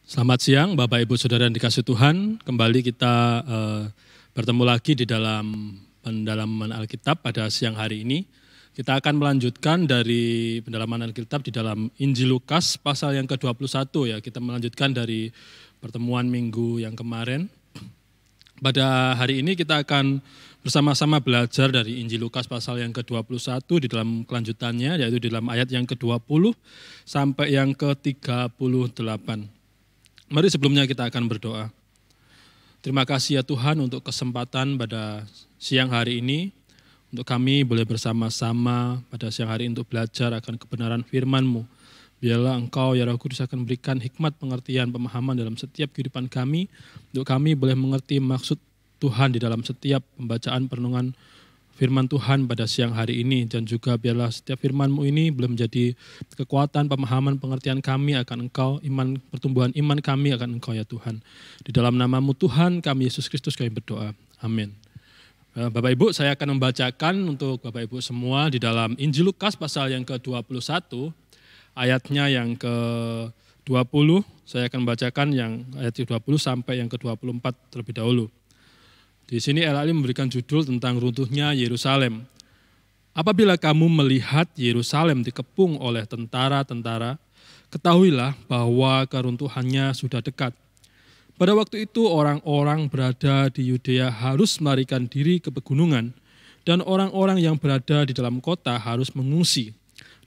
Selamat siang Bapak Ibu Saudara yang dikasihi Tuhan. Kembali kita bertemu lagi di dalam pendalaman Alkitab pada siang hari ini. Kita akan melanjutkan dari pendalaman Alkitab di dalam Injil Lukas pasal yang ke-21 ya. Kita melanjutkan dari pertemuan minggu yang kemarin. Pada hari ini kita akan bersama-sama belajar dari Injil Lukas pasal yang ke-21 di dalam kelanjutannya, yaitu di dalam ayat yang ke-20 sampai yang ke-38. Mari sebelumnya kita akan berdoa. Terima kasih ya Tuhan untuk kesempatan pada siang hari ini, untuk kami boleh bersama-sama pada siang hari ini untuk belajar akan kebenaran firman-Mu. Biarlah Engkau ya Roh Kudus akan berikan hikmat, pengertian, pemahaman dalam setiap kehidupan kami, untuk kami boleh mengerti maksud Tuhan di dalam setiap pembacaan perenungan firman Tuhan pada siang hari ini, dan juga biarlah setiap firman-Mu ini boleh menjadi kekuatan, pemahaman, pengertian kami akan Engkau, iman, pertumbuhan iman kami akan Engkau ya Tuhan. Di dalam nama-Mu Tuhan kami Yesus Kristus kami berdoa. Amin. Bapak Ibu, saya akan membacakan untuk Bapak Ibu semua di dalam Injil Lukas pasal yang ke-21, ayatnya yang ke-20, saya akan membacakan yang ayat 20 sampai yang ke-24 terlebih dahulu. Di sini El-Ali memberikan judul tentang runtuhnya Yerusalem. Apabila kamu melihat Yerusalem dikepung oleh tentara-tentara, ketahuilah bahwa keruntuhannya sudah dekat. Pada waktu itu orang-orang berada di Yudea harus melarikan diri ke pegunungan, dan orang-orang yang berada di dalam kota harus mengungsi,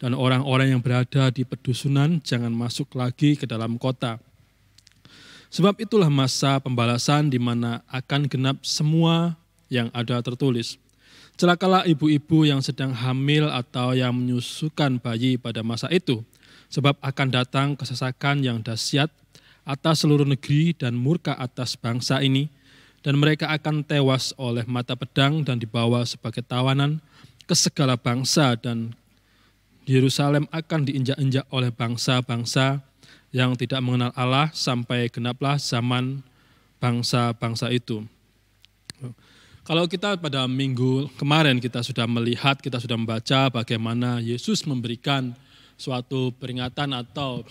dan orang-orang yang berada di pedusunan jangan masuk lagi ke dalam kota. Sebab itulah masa pembalasan di mana akan genap semua yang ada tertulis. Celakalah ibu-ibu yang sedang hamil atau yang menyusukan bayi pada masa itu, sebab akan datang kesesakan yang dahsyat atas seluruh negeri dan murka atas bangsa ini, dan mereka akan tewas oleh mata pedang dan dibawa sebagai tawanan ke segala bangsa, dan Yerusalem akan diinjak-injak oleh bangsa-bangsa yang tidak mengenal Allah sampai genaplah zaman bangsa-bangsa itu. Kalau kita pada minggu kemarin kita sudah melihat, kita sudah membaca bagaimana Yesus memberikan suatu peringatan atau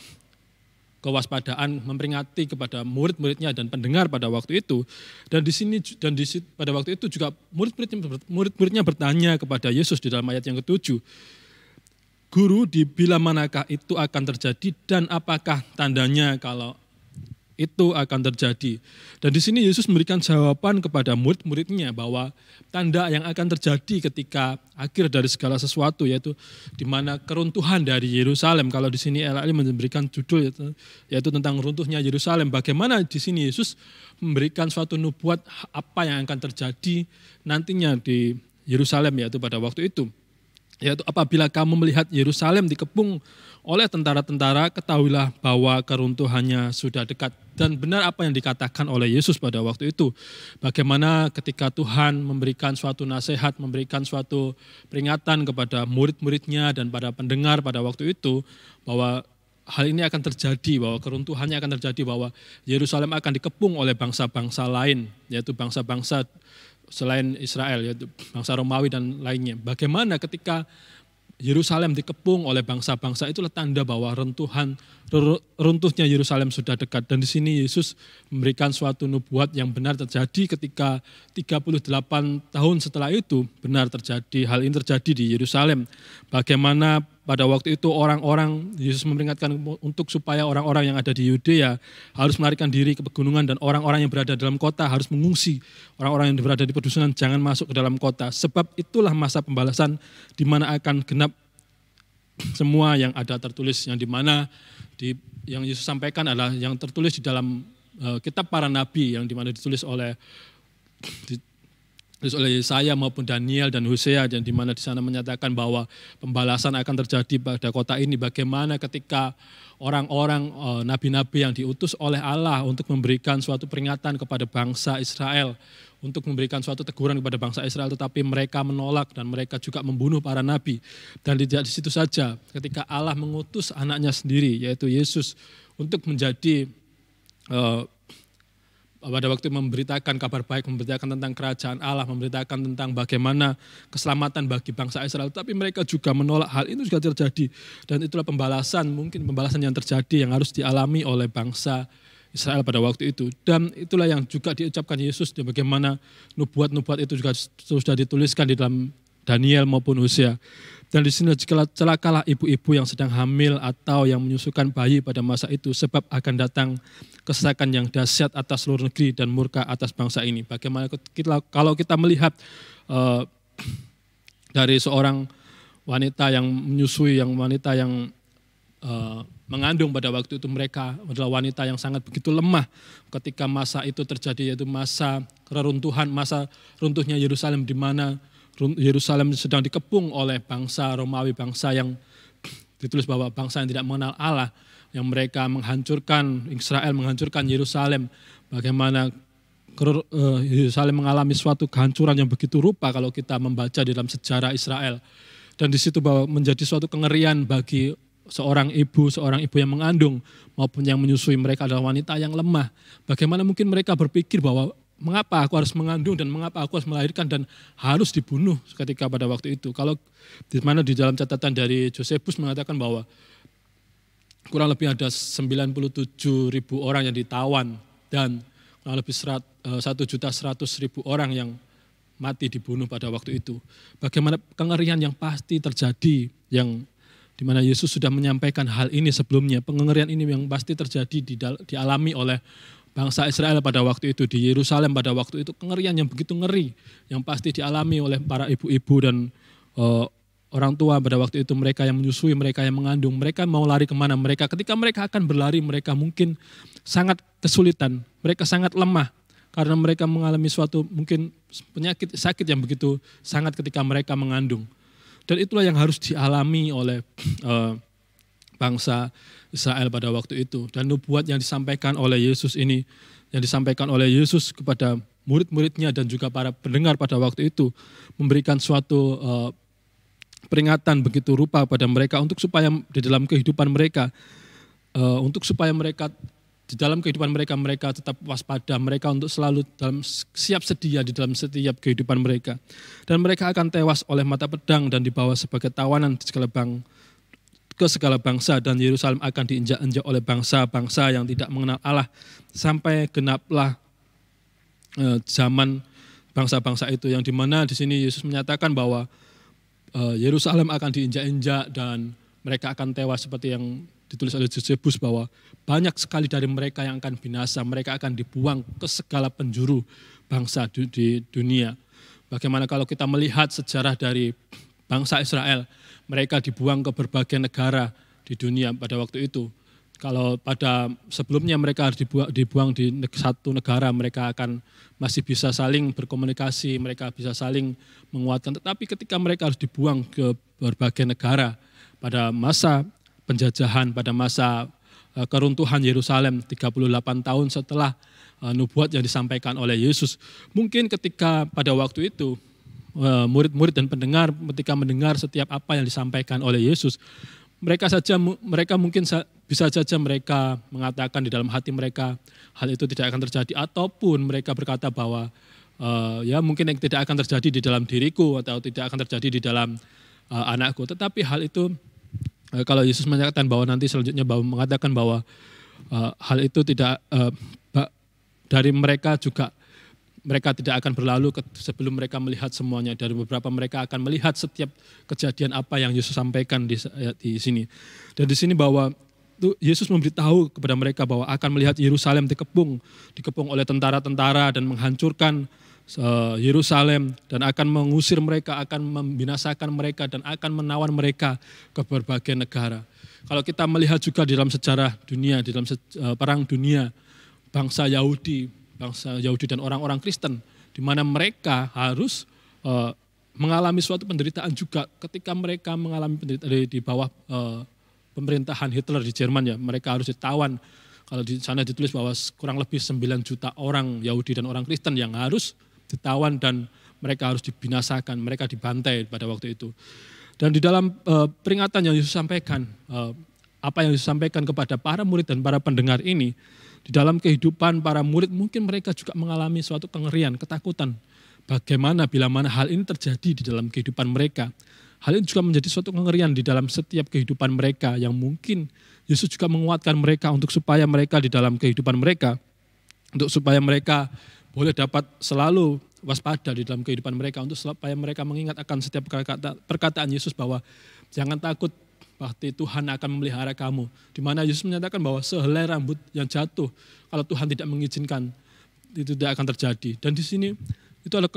kewaspadaan, memperingati kepada murid-muridnya dan pendengar pada waktu itu. Dan pada waktu itu juga murid-muridnya bertanya kepada Yesus di dalam ayat yang ke-7. Guru, di bila manakah itu akan terjadi dan apakah tandanya kalau itu akan terjadi? Dan di sini Yesus memberikan jawaban kepada murid-muridnya bahwa tanda yang akan terjadi ketika akhir dari segala sesuatu, yaitu di mana keruntuhan dari Yerusalem. Kalau di sini El-Ali memberikan judul yaitu tentang runtuhnya Yerusalem. Bagaimana di sini Yesus memberikan suatu nubuat apa yang akan terjadi nantinya di Yerusalem, yaitu pada waktu itu. Yaitu apabila kamu melihat Yerusalem dikepung oleh tentara-tentara, ketahuilah bahwa keruntuhannya sudah dekat. Dan benar apa yang dikatakan oleh Yesus pada waktu itu. Bagaimana ketika Tuhan memberikan suatu nasihat, memberikan suatu peringatan kepada murid-muridnya dan pada pendengar pada waktu itu, bahwa hal ini akan terjadi, bahwa keruntuhannya akan terjadi, bahwa Yerusalem akan dikepung oleh bangsa-bangsa lain, yaitu bangsa-bangsa selain Israel, yaitu bangsa Romawi dan lainnya. Bagaimana ketika Yerusalem dikepung oleh bangsa-bangsa, itulah tanda bahwa runtuhnya Yerusalem sudah dekat. Dan di sini Yesus memberikan suatu nubuat yang benar terjadi ketika 38 tahun setelah itu benar terjadi. Hal ini terjadi di Yerusalem. Bagaimana pada waktu itu orang-orang, Yesus memperingatkan untuk supaya orang-orang yang ada di Yudea harus melarikan diri ke pegunungan, dan orang-orang yang berada dalam kota harus mengungsi. Orang-orang yang berada di pedusunan jangan masuk ke dalam kota. Sebab itulah masa pembalasan di mana akan genap semua yang ada tertulis, yang di mana yang Yesus sampaikan adalah yang tertulis di dalam kitab para nabi, yang di mana ditulis oleh Yesaya maupun Daniel dan Hosea, dan di mana di sana menyatakan bahwa pembalasan akan terjadi pada kota ini. Bagaimana ketika orang-orang nabi-nabi yang diutus oleh Allah untuk memberikan suatu peringatan kepada bangsa Israel, untuk memberikan suatu teguran kepada bangsa Israel, tetapi mereka menolak dan mereka juga membunuh para nabi. Dan tidak di situ saja, ketika Allah mengutus anaknya sendiri, yaitu Yesus, untuk menjadi pada waktu memberitakan kabar baik, memberitakan tentang kerajaan Allah, memberitakan tentang bagaimana keselamatan bagi bangsa Israel, tapi mereka juga menolak. Hal itu juga terjadi, dan itulah pembalasan, mungkin pembalasan yang terjadi yang harus dialami oleh bangsa Israel pada waktu itu. Dan itulah yang juga diucapkan Yesus, bagaimana nubuat-nubuat itu juga sudah dituliskan di dalam Daniel maupun Hosea. Dan di sini celakalah ibu-ibu yang sedang hamil atau yang menyusukan bayi pada masa itu, sebab akan datang kesesakan yang dahsyat atas seluruh negeri dan murka atas bangsa ini. Bagaimana kalau kita melihat dari seorang wanita yang menyusui, yang wanita yang mengandung pada waktu itu, mereka adalah wanita yang sangat begitu lemah ketika masa itu terjadi, yaitu masa reruntuhan, masa runtuhnya Yerusalem, di mana Yerusalem sedang dikepung oleh bangsa Romawi, bangsa yang ditulis bahwa bangsa yang tidak mengenal Allah, yang mereka menghancurkan Israel, menghancurkan Yerusalem. Bagaimana Yerusalem mengalami suatu kehancuran yang begitu rupa kalau kita membaca di dalam sejarah Israel. Dan di situ bahwa menjadi suatu kengerian bagi seorang ibu yang mengandung maupun yang menyusui. Mereka adalah wanita yang lemah. Bagaimana mungkin mereka berpikir bahwa mengapa aku harus mengandung dan mengapa aku harus melahirkan dan harus dibunuh ketika pada waktu itu. Kalau di mana di dalam catatan dari Josephus mengatakan bahwa kurang lebih ada 97.000 orang yang ditawan dan kurang lebih 1.100.000 orang yang mati dibunuh pada waktu itu. Bagaimana kengerian yang pasti terjadi, yang di mana Yesus sudah menyampaikan hal ini sebelumnya. Pengengerian ini yang pasti terjadi dialami oleh bangsa Israel pada waktu itu, di Yerusalem pada waktu itu, kengerian yang begitu ngeri, yang pasti dialami oleh para ibu-ibu dan orang tua pada waktu itu, mereka yang menyusui, mereka yang mengandung. Mereka mau lari kemana? Ketika mereka akan berlari, mereka mungkin sangat kesulitan, mereka sangat lemah, karena mereka mengalami suatu mungkin penyakit, sakit yang begitu sangat ketika mereka mengandung. Dan itulah yang harus dialami oleh bangsa Israel pada waktu itu. Dan nubuat yang disampaikan oleh Yesus ini, yang disampaikan oleh Yesus kepada murid-muridnya dan juga para pendengar pada waktu itu, memberikan suatu peringatan begitu rupa pada mereka untuk supaya di dalam kehidupan mereka, di dalam kehidupan mereka tetap waspada, mereka untuk selalu dalam siap sedia di dalam setiap kehidupan mereka. Dan mereka akan tewas oleh mata pedang dan dibawa sebagai tawanan ke segala bangsa, dan Yerusalem akan diinjak-injak oleh bangsa-bangsa yang tidak mengenal Allah, sampai genaplah zaman bangsa-bangsa itu, yang dimana di sini Yesus menyatakan bahwa Yerusalem akan diinjak-injak dan mereka akan tewas, seperti yang ditulis oleh Josephus bahwa banyak sekali dari mereka yang akan binasa, mereka akan dibuang ke segala penjuru bangsa di dunia. Bagaimana kalau kita melihat sejarah dari bangsa Israel, mereka dibuang ke berbagai negara di dunia pada waktu itu. Kalau pada sebelumnya mereka harus dibuang di satu negara, mereka akan masih bisa saling berkomunikasi, mereka bisa saling menguatkan. Tetapi ketika mereka harus dibuang ke berbagai negara pada masa penjajahan, pada masa keruntuhan Yerusalem 38 tahun setelah nubuat yang disampaikan oleh Yesus. Mungkin ketika pada waktu itu murid-murid dan pendengar ketika mendengar setiap apa yang disampaikan oleh Yesus, mereka mungkin bisa saja mereka mengatakan di dalam hati mereka hal itu tidak akan terjadi, ataupun mereka berkata bahwa ya mungkin yang tidak akan terjadi di dalam diriku atau tidak akan terjadi di dalam anakku. Tetapi hal itu kalau Yesus menyatakan bahwa nanti selanjutnya mengatakan bahwa hal itu tidak dari mereka juga, mereka tidak akan berlalu sebelum mereka melihat semuanya. Dari beberapa mereka akan melihat setiap kejadian apa yang Yesus sampaikan di sini. Dan di sini bahwa Yesus memberitahu kepada mereka bahwa akan melihat Yerusalem dikepung oleh tentara-tentara dan menghancurkan Yerusalem, dan akan mengusir mereka, akan membinasakan mereka, dan akan menawan mereka ke berbagai negara. Kalau kita melihat juga di dalam sejarah dunia, di dalam perang dunia, bangsa Yahudi dan orang-orang Kristen, di mana mereka harus mengalami suatu penderitaan juga ketika mereka mengalami penderitaan di bawah pemerintahan Hitler di Jerman, ya. Mereka harus ditawan. Kalau di sana ditulis bahwa kurang lebih 9 juta orang Yahudi dan orang Kristen yang harus ditawan dan mereka harus dibinasakan, mereka dibantai pada waktu itu. Dan di dalam peringatan yang Yesus sampaikan, apa yang Yesus sampaikan kepada para murid dan para pendengar ini, di dalam kehidupan para murid mungkin mereka juga mengalami suatu kengerian, ketakutan. Bagaimana bila mana hal ini terjadi di dalam kehidupan mereka. Hal ini juga menjadi suatu kengerian di dalam setiap kehidupan mereka yang mungkin Yesus juga menguatkan mereka untuk supaya mereka di dalam kehidupan mereka, untuk supaya mereka boleh dapat selalu waspada di dalam kehidupan mereka, untuk supaya mereka mengingat akan setiap perkataan Yesus bahwa jangan takut, pasti Tuhan akan memelihara kamu. Di mana Yesus menyatakan bahwa sehelai rambut yang jatuh, kalau Tuhan tidak mengizinkan, itu tidak akan terjadi. Dan di sini itu adalah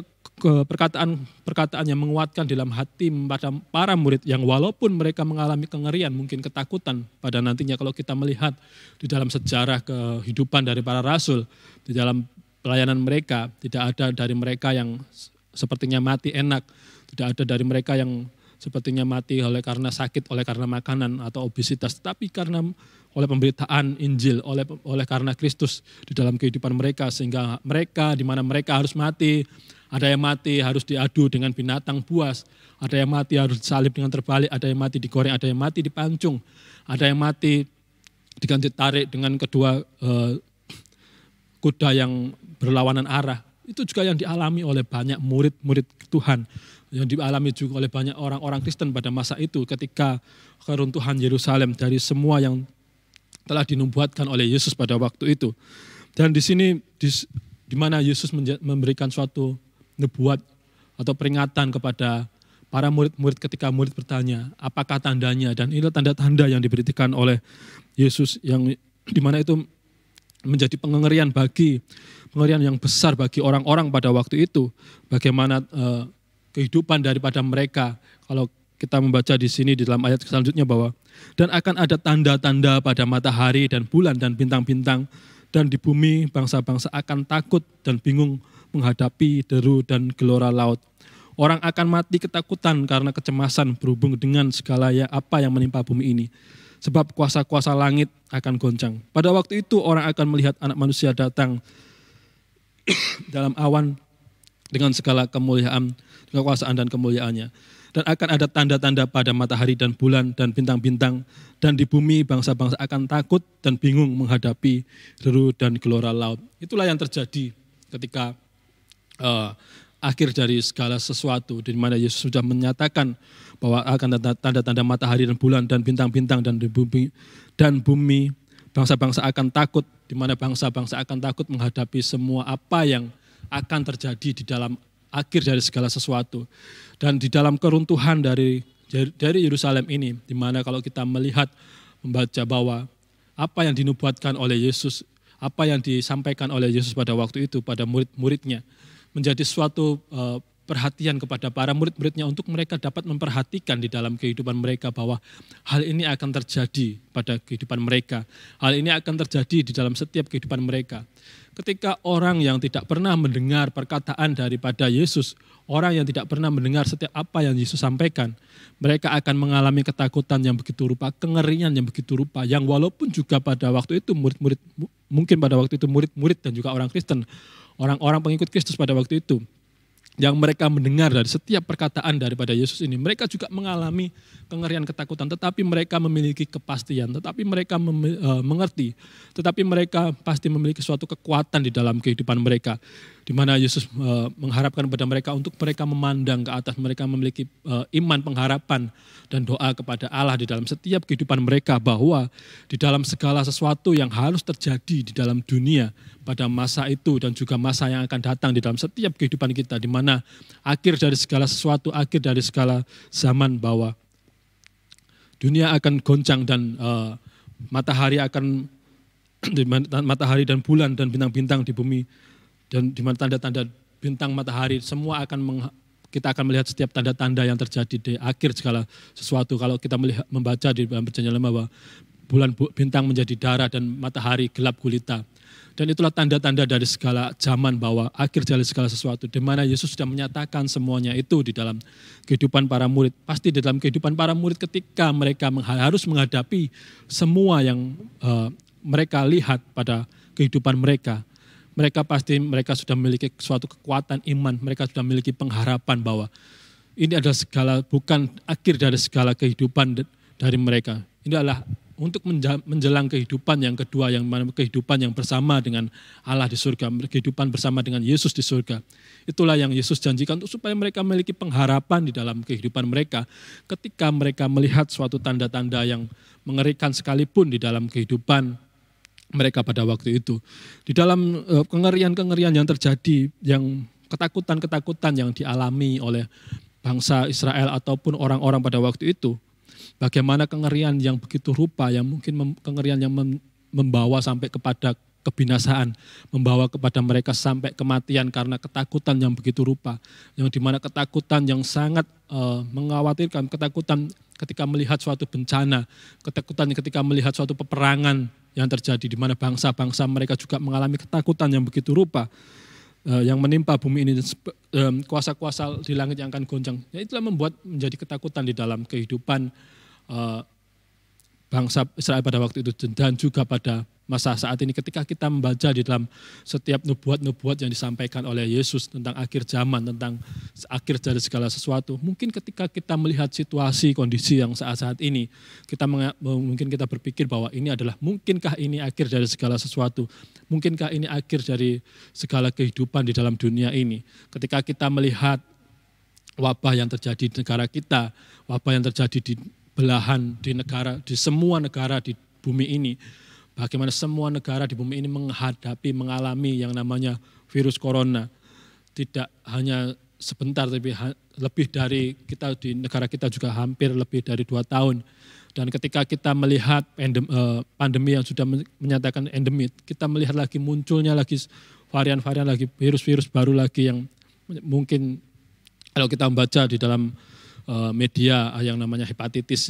perkataan yang menguatkan dalam hati pada para murid yang walaupun mereka mengalami kengerian, mungkin ketakutan pada nantinya kalau kita melihat di dalam sejarah kehidupan dari para rasul, di dalam pelayanan mereka, tidak ada dari mereka yang sepertinya mati enak, tidak ada dari mereka yang sepertinya mati oleh karena sakit, oleh karena makanan atau obesitas, tetapi karena oleh pemberitaan Injil, oleh karena Kristus di dalam kehidupan mereka, sehingga mereka di mana mereka harus mati, ada yang mati harus diadu dengan binatang buas, ada yang mati harus disalib dengan terbalik, ada yang mati digoreng, ada yang mati dipancung, ada yang mati diganti tarik dengan kedua kuda yang berlawanan arah. Itu juga yang dialami oleh banyak murid-murid Tuhan, yang dialami juga oleh banyak orang-orang Kristen pada masa itu ketika keruntuhan Yerusalem dari semua yang telah dinubuatkan oleh Yesus pada waktu itu. Dan di sini di mana Yesus memberikan suatu nubuat atau peringatan kepada para murid-murid ketika murid bertanya, apakah tandanya? Dan inilah tanda-tanda yang diberikan oleh Yesus yang di mana itu menjadi pengerian yang besar bagi orang-orang pada waktu itu. Bagaimana kehidupan daripada mereka. Kalau kita membaca di sini di dalam ayat selanjutnya bahwa dan akan ada tanda-tanda pada matahari dan bulan dan bintang-bintang, dan di bumi bangsa-bangsa akan takut dan bingung menghadapi deru dan gelora laut. Orang akan mati ketakutan karena kecemasan berhubung dengan segala apa yang menimpa bumi ini. Sebab kuasa-kuasa langit akan goncang. Pada waktu itu orang akan melihat Anak Manusia datang dalam awan dengan segala kemuliaan, kekuasaan dan kemuliaannya. Dan akan ada tanda-tanda pada matahari dan bulan dan bintang-bintang, dan di bumi bangsa-bangsa akan takut dan bingung menghadapi deru dan gelora laut. Itulah yang terjadi ketika akhir dari segala sesuatu, di mana Yesus sudah menyatakan bahwa akan ada tanda-tanda matahari dan bulan dan bintang-bintang, dan di bumi bangsa-bangsa akan takut, di mana bangsa-bangsa akan takut menghadapi semua apa yang akan terjadi di dalam akhir dari segala sesuatu. Dan di dalam keruntuhan dari Yerusalem ini, di mana kalau kita melihat, membaca bahwa apa yang dinubuatkan oleh Yesus, apa yang disampaikan oleh Yesus pada waktu itu, pada murid-muridnya, menjadi suatu perhatian kepada para murid-muridnya untuk mereka dapat memperhatikan di dalam kehidupan mereka bahwa hal ini akan terjadi pada kehidupan mereka. Hal ini akan terjadi di dalam setiap kehidupan mereka. Ketika orang yang tidak pernah mendengar perkataan daripada Yesus, orang yang tidak pernah mendengar setiap apa yang Yesus sampaikan, mereka akan mengalami ketakutan yang begitu rupa, kengerian yang begitu rupa, yang walaupun juga pada waktu itu murid-murid, mungkin pada waktu itu murid-murid dan juga orang Kristen, orang-orang pengikut Kristus pada waktu itu, yang mereka mendengar dari setiap perkataan daripada Yesus ini, mereka juga mengalami kengerian, ketakutan, tetapi mereka memiliki kepastian, tetapi mereka mengerti, tetapi mereka pasti memiliki suatu kekuatan di dalam kehidupan mereka, di mana Yesus mengharapkan kepada mereka untuk mereka memandang ke atas, mereka memiliki iman, pengharapan, dan doa kepada Allah di dalam setiap kehidupan mereka, bahwa di dalam segala sesuatu yang harus terjadi di dalam dunia pada masa itu dan juga masa yang akan datang di dalam setiap kehidupan kita, di mana akhir dari segala sesuatu, akhir dari segala zaman, bahwa dunia akan goncang dan matahari dan bulan dan bintang-bintang di bumi, dan di mana tanda-tanda bintang, matahari, semua kita akan melihat setiap tanda-tanda yang terjadi di akhir segala sesuatu. Kalau kita membaca di dalam Perjanjian Lama bahwa bulan, bintang menjadi darah dan matahari gelap gulita. Dan itulah tanda-tanda dari segala zaman bahwa akhir dari segala sesuatu. Di mana Yesus sudah menyatakan semuanya itu di dalam kehidupan para murid. Pasti di dalam kehidupan para murid ketika mereka harus menghadapi semua yang mereka lihat pada kehidupan mereka. Mereka sudah memiliki suatu kekuatan iman. Mereka sudah memiliki pengharapan bahwa ini adalah bukan akhir dari segala kehidupan dari mereka. Ini adalah untuk menjelang kehidupan yang kedua, yang mana kehidupan yang bersama dengan Allah di surga, kehidupan bersama dengan Yesus di surga. Itulah yang Yesus janjikan untuk supaya mereka memiliki pengharapan di dalam kehidupan mereka ketika mereka melihat suatu tanda-tanda yang mengerikan sekalipun di dalam kehidupan mereka pada waktu itu. Di dalam kengerian-kengerian yang terjadi, yang ketakutan-ketakutan yang dialami oleh bangsa Israel ataupun orang-orang pada waktu itu, bagaimana kengerian yang begitu rupa, yang mungkin kengerian yang membawa sampai kepada kebinasaan, membawa kepada mereka sampai kematian karena ketakutan yang begitu rupa, yang dimana ketakutan yang sangat mengkhawatirkan, ketakutan ketika melihat suatu bencana, ketakutan ketika melihat suatu peperangan yang terjadi, di mana bangsa-bangsa mereka juga mengalami ketakutan yang begitu rupa, yang menimpa bumi ini, kuasa-kuasa di langit yang akan goncang. Ya, itulah membuat menjadi ketakutan di dalam kehidupan bangsa Israel pada waktu itu, dan juga pada masa saat ini ketika kita membaca di dalam setiap nubuat-nubuat yang disampaikan oleh Yesus tentang akhir zaman, tentang akhir dari segala sesuatu. Mungkin ketika kita melihat situasi, kondisi yang saat-saat ini, mungkin kita berpikir bahwa ini adalah, mungkinkah ini akhir dari segala sesuatu? Mungkinkah ini akhir dari segala kehidupan di dalam dunia ini? Ketika kita melihat wabah yang terjadi di negara kita, wabah yang terjadi di belahan di negara, di semua negara di bumi ini, bagaimana semua negara di bumi ini mengalami yang namanya virus corona. Tidak hanya sebentar, tapi lebih dari kita di negara kita juga hampir lebih dari 2 tahun. Dan ketika kita melihat pandemi yang sudah menyatakan endemi, kita melihat lagi munculnya lagi varian-varian lagi, virus-virus baru lagi yang mungkin kalau kita membaca di dalam media yang namanya hepatitis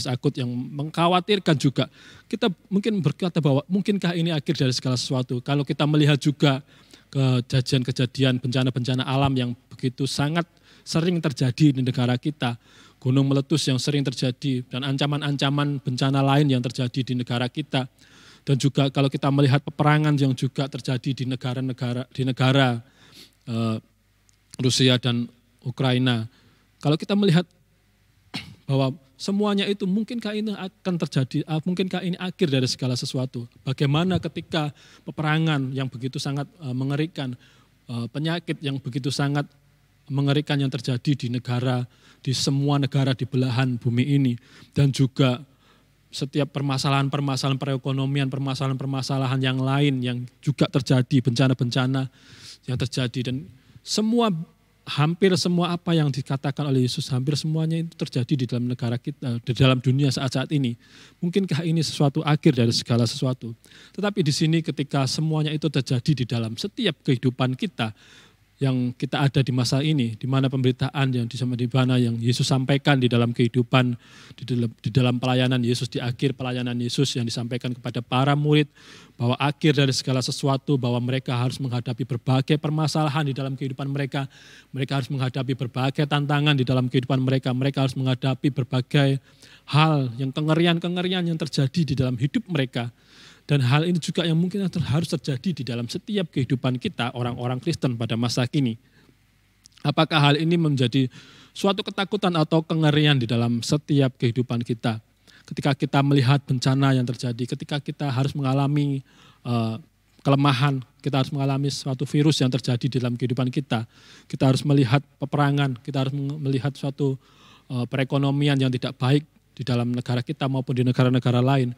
akut yang mengkhawatirkan juga. Kita mungkin berkata bahwa mungkinkah ini akhir dari segala sesuatu. Kalau kita melihat juga kejadian-kejadian bencana-bencana alam yang begitu sangat sering terjadi di negara kita, gunung meletus yang sering terjadi, dan ancaman-ancaman bencana lain yang terjadi di negara kita. Dan juga kalau kita melihat peperangan yang juga terjadi di negara Rusia dan Ukraina. Kalau kita melihat bahwa semuanya itu mungkinkah ini akan terjadi, mungkinkah ini akhir dari segala sesuatu. Bagaimana ketika peperangan yang begitu sangat mengerikan, penyakit yang begitu sangat mengerikan yang terjadi di semua negara di belahan bumi ini. Dan juga setiap permasalahan-permasalahan perekonomian, permasalahan-permasalahan yang lain yang juga terjadi, bencana-bencana yang terjadi, dan hampir semua apa yang dikatakan oleh Yesus, hampir semuanya itu terjadi di dalam negara kita, di dalam dunia saat-saat ini. Mungkinkah ini sesuatu akhir dari segala sesuatu? Tetapi di sini ketika semuanya itu terjadi di dalam setiap kehidupan kita, yang kita ada di masa ini, di mana pemberitaan yang di mana yang Yesus sampaikan di dalam kehidupan, di dalam pelayanan Yesus, di akhir pelayanan Yesus yang disampaikan kepada para murid, bahwa akhir dari segala sesuatu, bahwa mereka harus menghadapi berbagai permasalahan di dalam kehidupan mereka harus menghadapi berbagai tantangan di dalam kehidupan mereka harus menghadapi berbagai hal yang kengerian-kengerian yang terjadi di dalam hidup mereka. Dan hal ini juga yang mungkin harus terjadi di dalam setiap kehidupan kita, orang-orang Kristen pada masa kini. Apakah hal ini menjadi suatu ketakutan atau kengerian di dalam setiap kehidupan kita? Ketika kita melihat bencana yang terjadi, ketika kita harus mengalami kelemahan, kita harus mengalami suatu virus yang terjadi di dalam kehidupan kita harus melihat peperangan, kita harus melihat suatu perekonomian yang tidak baik di dalam negara kita maupun di negara-negara lain.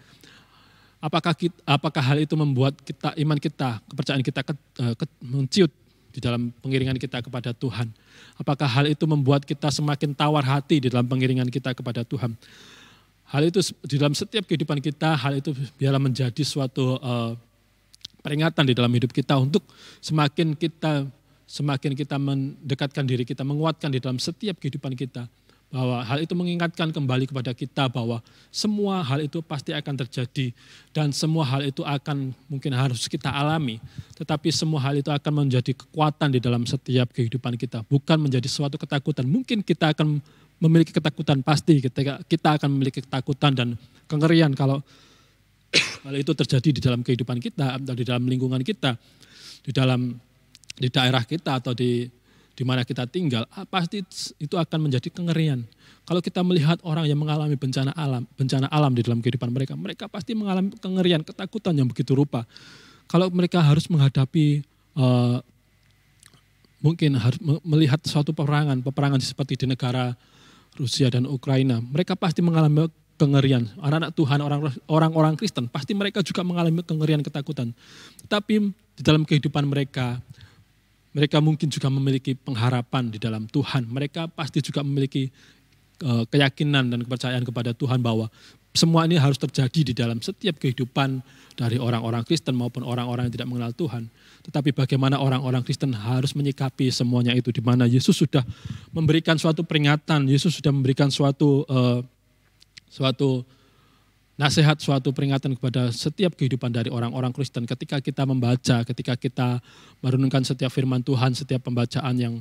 Apakah hal itu membuat iman kita, kepercayaan kita menciut di dalam pengiringan kita kepada Tuhan? Apakah hal itu membuat kita semakin tawar hati di dalam pengiringan kita kepada Tuhan? Hal itu di dalam setiap kehidupan kita, hal itu biarlah menjadi suatu peringatan di dalam hidup kita untuk semakin kita mendekatkan diri kita, menguatkan di dalam setiap kehidupan kita. Bahwa hal itu mengingatkan kembali kepada kita bahwa semua hal itu pasti akan terjadi dan semua hal itu akan mungkin harus kita alami, tetapi semua hal itu akan menjadi kekuatan di dalam setiap kehidupan kita, bukan menjadi suatu ketakutan. Mungkin kita akan memiliki ketakutan, pasti kita akan memiliki ketakutan dan kengerian kalau hal itu terjadi di dalam kehidupan kita, atau di dalam lingkungan kita, di daerah kita atau di di mana kita tinggal, pasti itu akan menjadi kengerian. Kalau kita melihat orang yang mengalami bencana alam di dalam kehidupan mereka, mereka pasti mengalami kengerian, ketakutan yang begitu rupa. Kalau mereka harus menghadapi mungkin harus melihat suatu peperangan seperti di negara Rusia dan Ukraina, mereka pasti mengalami kengerian. Anak-anak Tuhan, orang-orang Kristen, pasti mereka juga mengalami kengerian, ketakutan. Tetapi di dalam kehidupan mereka mungkin juga memiliki pengharapan di dalam Tuhan. Mereka pasti juga memiliki keyakinan dan kepercayaan kepada Tuhan bahwa semua ini harus terjadi di dalam setiap kehidupan dari orang-orang Kristen maupun orang-orang yang tidak mengenal Tuhan. Tetapi bagaimana orang-orang Kristen harus menyikapi semuanya itu, di mana Yesus sudah memberikan suatu peringatan, Yesus sudah memberikan suatu nasihat, suatu peringatan kepada setiap kehidupan dari orang-orang Kristen. Ketika kita membaca, ketika kita merenungkan setiap firman Tuhan, setiap pembacaan yang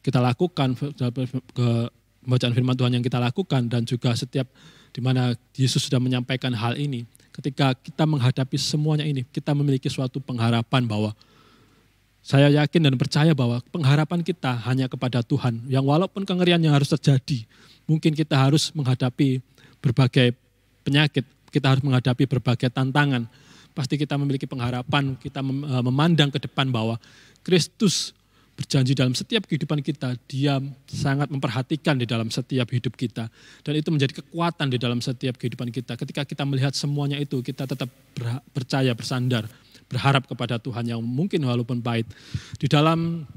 kita lakukan, pembacaan firman Tuhan yang kita lakukan, dan juga setiap di mana Yesus sudah menyampaikan hal ini. Ketika kita menghadapi semuanya ini, kita memiliki suatu pengharapan bahwa saya yakin dan percaya bahwa pengharapan kita hanya kepada Tuhan. Yang walaupun kengerian yang harus terjadi, mungkin kita harus menghadapi berbagai penyakit, kita harus menghadapi berbagai tantangan. Pasti kita memiliki pengharapan, kita memandang ke depan bahwa Kristus berjanji dalam setiap kehidupan kita, dia sangat memperhatikan di dalam setiap hidup kita. Dan itu menjadi kekuatan di dalam setiap kehidupan kita. Ketika kita melihat semuanya itu, kita tetap percaya, bersandar, berharap kepada Tuhan yang mungkin walaupun pahit. Di dalam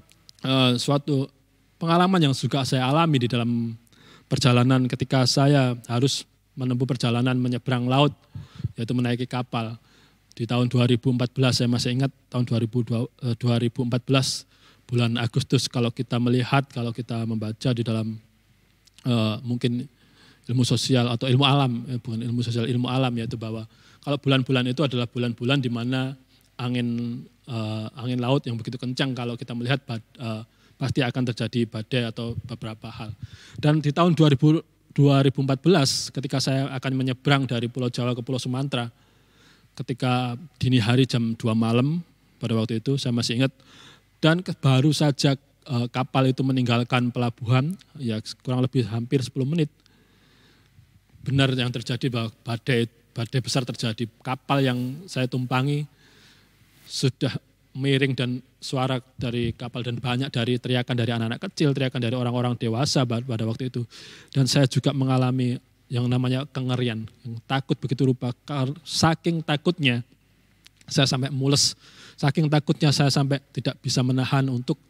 suatu pengalaman yang juga saya alami di dalam perjalanan ketika saya harus menempuh perjalanan menyeberang laut, yaitu menaiki kapal. Di tahun 2014, saya masih ingat tahun 2014, bulan Agustus, kalau kita melihat, kalau kita membaca di dalam mungkin ilmu sosial atau ilmu alam, bukan ilmu sosial, ilmu alam, yaitu bahwa kalau bulan-bulan itu adalah bulan-bulan di mana angin laut yang begitu kencang, kalau kita melihat pasti akan terjadi badai atau beberapa hal. Dan di tahun 2014 ketika saya akan menyeberang dari Pulau Jawa ke Pulau Sumatera, ketika dini hari jam 2 malam pada waktu itu, saya masih ingat, dan baru saja kapal itu meninggalkan pelabuhan, ya kurang lebih hampir 10 menit, benar yang terjadi bahwa badai besar terjadi. Kapal yang saya tumpangi sudah miring, dan suara dari kapal dan banyak dari teriakan dari anak-anak kecil, teriakan dari orang-orang dewasa pada waktu itu. Dan saya juga mengalami yang namanya kengerian, yang takut begitu rupa. Saking takutnya saya sampai mules, saking takutnya saya sampai tidak bisa menahan untuk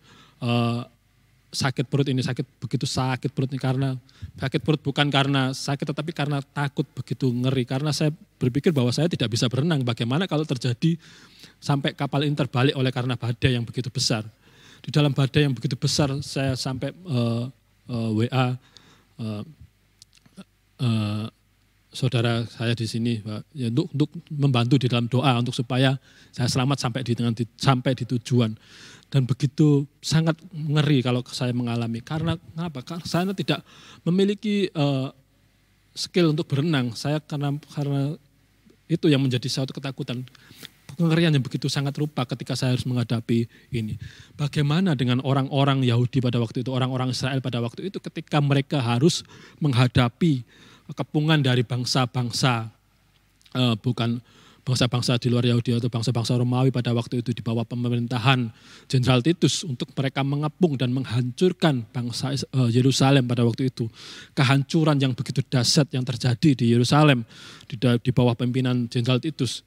sakit perut ini, begitu sakit perut ini, karena sakit perut bukan karena sakit tetapi karena takut begitu ngeri, karena saya berpikir bahwa saya tidak bisa berenang, bagaimana kalau terjadi sampai kapal ini terbalik oleh karena badai yang begitu besar. Di dalam badai yang begitu besar saya sampai WA saudara saya di sini, ya, untuk membantu di dalam doa untuk supaya saya selamat sampai di tujuan. Dan begitu sangat ngeri kalau saya mengalami. Karena apa? Karena saya tidak memiliki skill untuk berenang. Saya karena itu yang menjadi suatu ketakutan. Kengerian yang begitu sangat rupa ketika saya harus menghadapi ini. Bagaimana dengan orang-orang Yahudi pada waktu itu, orang-orang Israel pada waktu itu, ketika mereka harus menghadapi kepungan dari bangsa-bangsa, bukan bangsa-bangsa di luar Yahudi atau bangsa-bangsa Romawi pada waktu itu di bawah pemerintahan Jenderal Titus untuk mereka mengepung dan menghancurkan bangsa Yerusalem pada waktu itu. Kehancuran yang begitu dahsyat yang terjadi di Yerusalem di bawah pimpinan Jenderal Titus,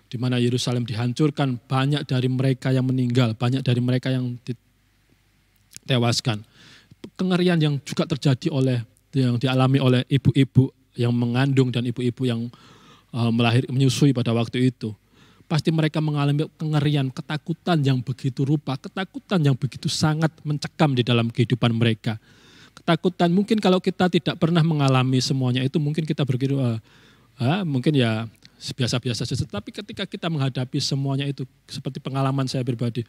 di mana Yerusalem dihancurkan, banyak dari mereka yang meninggal, banyak dari mereka yang ditewaskan. Kengerian yang juga terjadi yang dialami oleh ibu-ibu yang mengandung dan ibu-ibu yang menyusui pada waktu itu. Pasti mereka mengalami kengerian, ketakutan yang begitu rupa, ketakutan yang begitu sangat mencekam di dalam kehidupan mereka. Ketakutan mungkin kalau kita tidak pernah mengalami semuanya itu, mungkin kita berpikir mungkin ya biasa-biasa saja. Tapi ketika kita menghadapi semuanya itu, seperti pengalaman saya pribadi,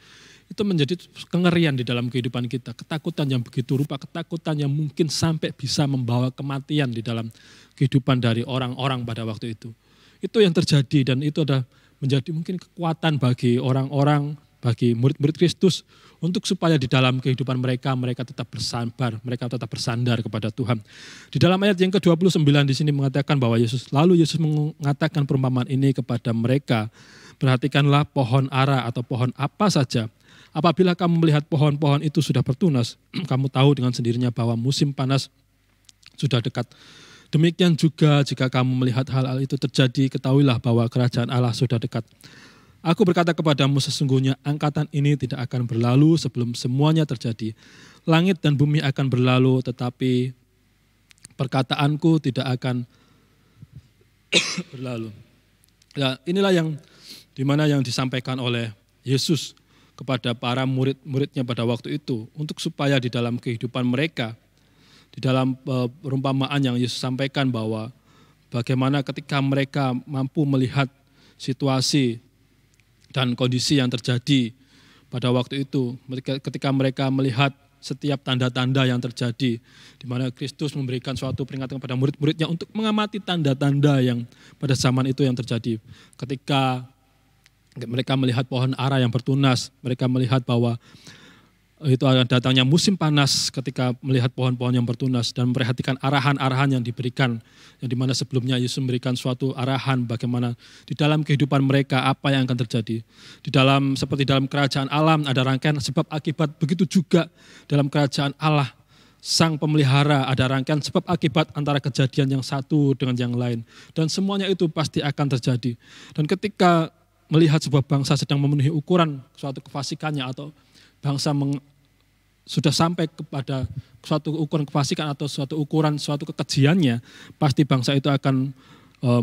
itu menjadi kengerian di dalam kehidupan kita. Ketakutan yang begitu rupa, ketakutan yang mungkin sampai bisa membawa kematian di dalam kehidupan dari orang-orang pada waktu itu. Itu yang terjadi, dan itu adalah menjadi mungkin kekuatan bagi orang-orang bagi murid-murid Kristus untuk supaya di dalam kehidupan mereka tetap bersabar, mereka tetap bersandar kepada Tuhan. Di dalam ayat yang ke-29 di sini mengatakan bahwa Yesus mengatakan perumpamaan ini kepada mereka. Perhatikanlah pohon ara atau pohon apa saja. Apabila kamu melihat pohon-pohon itu sudah bertunas, kamu tahu dengan sendirinya bahwa musim panas sudah dekat. Demikian juga jika kamu melihat hal-hal itu terjadi, ketahuilah bahwa kerajaan Allah sudah dekat. Aku berkata kepadamu, sesungguhnya angkatan ini tidak akan berlalu sebelum semuanya terjadi. Langit dan bumi akan berlalu, tetapi perkataanku tidak akan berlalu. Ya, inilah yang dimana yang disampaikan oleh Yesus kepada para murid-muridnya pada waktu itu, untuk supaya di dalam kehidupan mereka, di dalam perumpamaan yang Yesus sampaikan bahwa bagaimana ketika mereka mampu melihat situasi dan kondisi yang terjadi pada waktu itu, ketika mereka melihat setiap tanda-tanda yang terjadi, di mana Kristus memberikan suatu peringatan kepada murid-muridnya untuk mengamati tanda-tanda yang pada zaman itu yang terjadi. Ketika mereka melihat pohon ara yang bertunas, mereka melihat bahwa itu akan datangnya musim panas ketika melihat pohon-pohon yang bertunas dan memperhatikan arahan-arahan yang diberikan, yang dimana sebelumnya Yesus memberikan suatu arahan bagaimana di dalam kehidupan mereka apa yang akan terjadi. Seperti dalam kerajaan Allah ada rangkaian sebab akibat, begitu juga dalam kerajaan Allah Sang Pemelihara ada rangkaian sebab akibat antara kejadian yang satu dengan yang lain. Dan semuanya itu pasti akan terjadi. Dan ketika melihat sebuah bangsa sedang memenuhi ukuran suatu kefasikannya atau bangsa sudah sampai kepada suatu ukuran kefasikan atau suatu ukuran suatu kekejiannya, pasti bangsa itu akan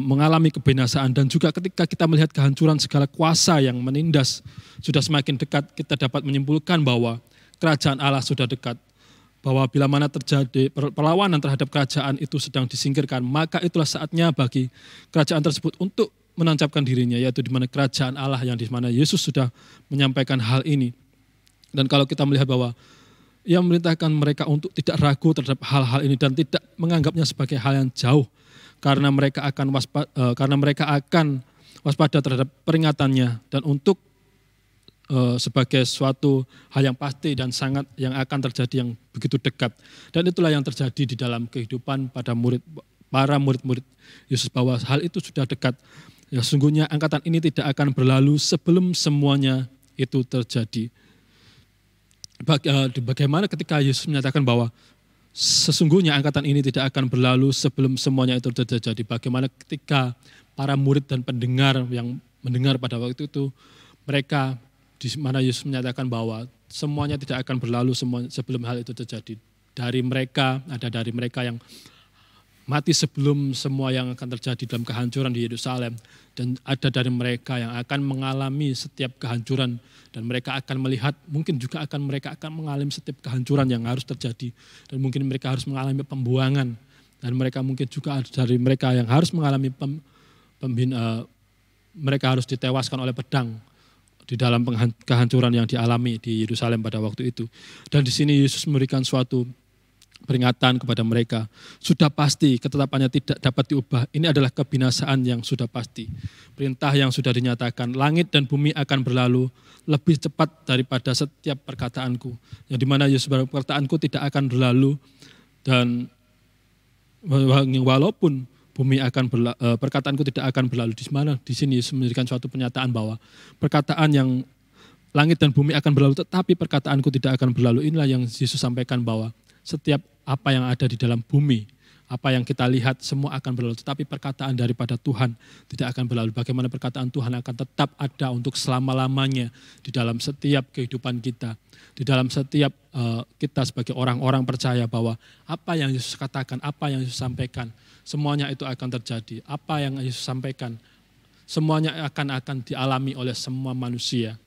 mengalami kebinasaan. Dan juga ketika kita melihat kehancuran segala kuasa yang menindas sudah semakin dekat, kita dapat menyimpulkan bahwa kerajaan Allah sudah dekat. Bahwa bila mana terjadi perlawanan terhadap kerajaan itu sedang disingkirkan, maka itulah saatnya bagi kerajaan tersebut untuk menancapkan dirinya, yaitu di mana kerajaan Allah yang di mana Yesus sudah menyampaikan hal ini. Dan kalau kita melihat bahwa ia memerintahkan mereka untuk tidak ragu terhadap hal-hal ini dan tidak menganggapnya sebagai hal yang jauh, karena mereka akan waspada terhadap peringatannya dan untuk sebagai suatu hal yang pasti dan sangat yang akan terjadi yang begitu dekat. Dan itulah yang terjadi di dalam kehidupan pada para murid-murid Yesus, bahwa hal itu sudah dekat. Ya, sesungguhnya angkatan ini tidak akan berlalu sebelum semuanya itu terjadi. Bagaimana ketika Yesus menyatakan bahwa sesungguhnya angkatan ini tidak akan berlalu sebelum semuanya itu terjadi. Bagaimana ketika para murid dan pendengar yang mendengar pada waktu itu, mereka di mana Yesus menyatakan bahwa semuanya tidak akan berlalu sebelum hal itu terjadi. Dari mereka yang mati sebelum semua yang akan terjadi dalam kehancuran di Yerusalem. Dan ada dari mereka yang akan mengalami setiap kehancuran. Dan mereka akan melihat, mungkin juga mereka akan mengalami setiap kehancuran yang harus terjadi. Dan mungkin mereka harus mengalami pembuangan. Dan mereka mungkin juga ada dari mereka yang harus mengalami mereka harus ditewaskan oleh pedang di dalam kehancuran yang dialami di Yerusalem pada waktu itu. Dan di sini Yesus memberikan suatu peringatan kepada mereka. Sudah pasti ketetapannya tidak dapat diubah. Ini adalah kebinasaan yang sudah pasti. Perintah yang sudah dinyatakan, langit dan bumi akan berlalu lebih cepat daripada setiap perkataanku. Yang dimana Yesus berkata, perkataanku tidak akan berlalu, dan walaupun bumi akan perkataanku tidak akan berlalu. Di mana di sini Yesus memberikan suatu pernyataan bahwa perkataan yang langit dan bumi akan berlalu, tetapi perkataanku tidak akan berlalu. Inilah yang Yesus sampaikan bahwa setiap apa yang ada di dalam bumi, apa yang kita lihat semua akan berlalu, tetapi perkataan daripada Tuhan tidak akan berlalu. Bagaimana perkataan Tuhan akan tetap ada untuk selama-lamanya di dalam setiap kehidupan kita, di dalam setiap kita sebagai orang-orang percaya bahwa apa yang Yesus katakan, apa yang Yesus sampaikan, semuanya itu akan terjadi. Apa yang Yesus sampaikan, semuanya akan dialami oleh semua manusia.